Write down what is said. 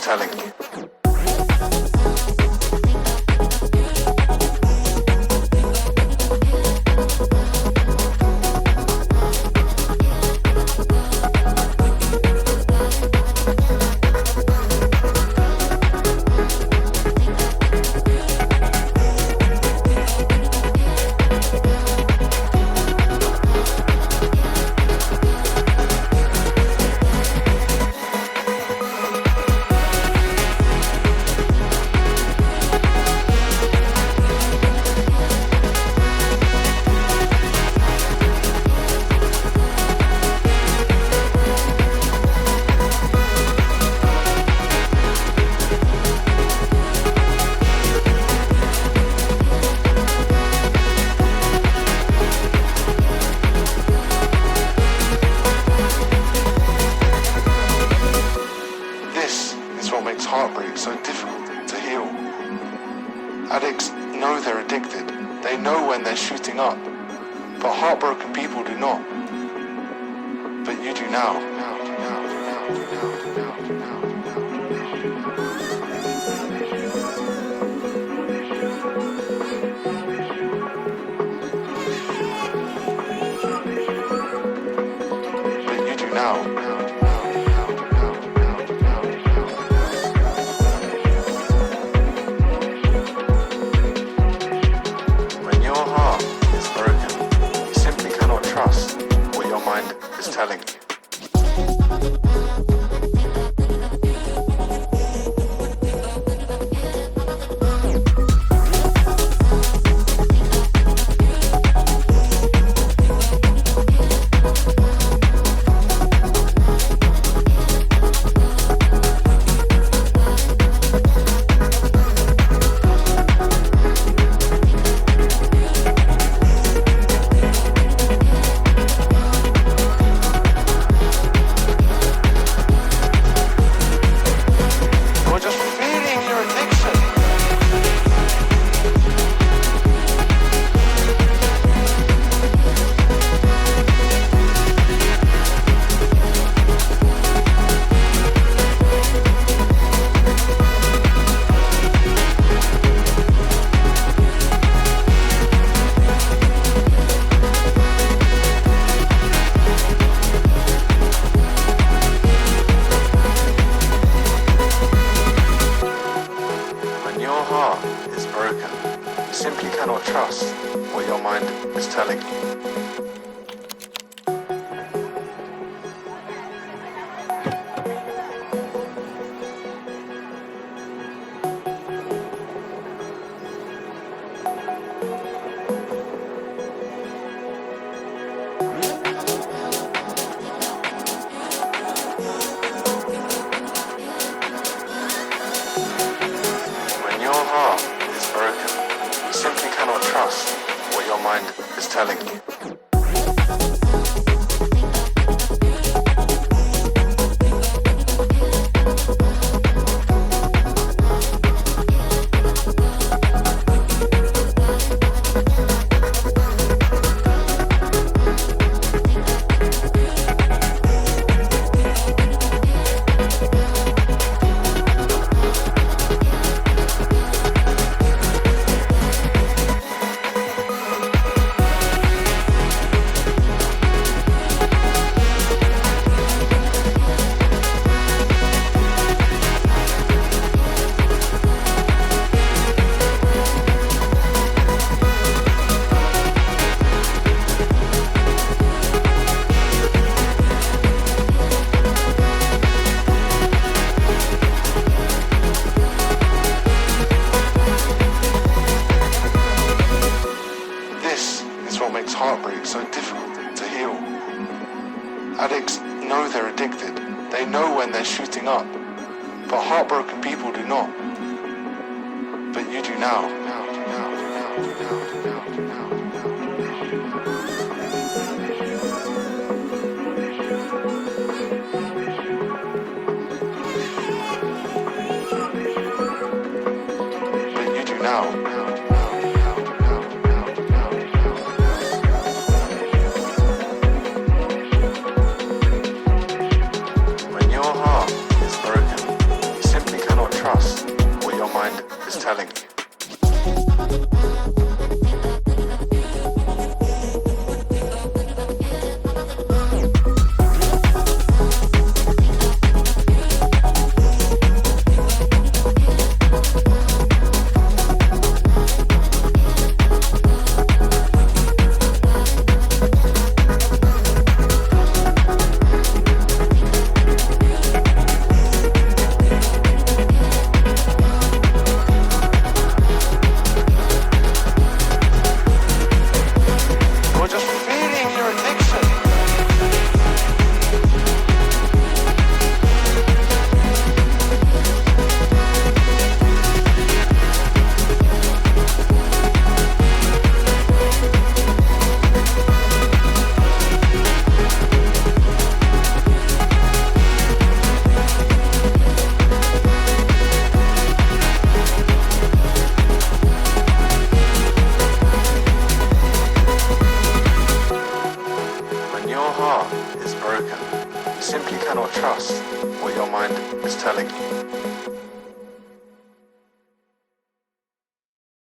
telling you. Heartbreak so difficult to heal. Addicts know they're addicted. They know when they're shooting up. But heartbroken people do not. But you do now. But you do now. Trust what your mind is telling you. Trust what your mind is telling you. When your heart is broken, you simply cannot trust what your mind is telling you. Heartbreak so difficult to heal. Addicts know they're addicted. They know when they're shooting up. But heartbroken people do not. But you do now. But you do now. When your heart is broken, you simply telling you. Is broken. You simply cannot trust what your mind is telling you.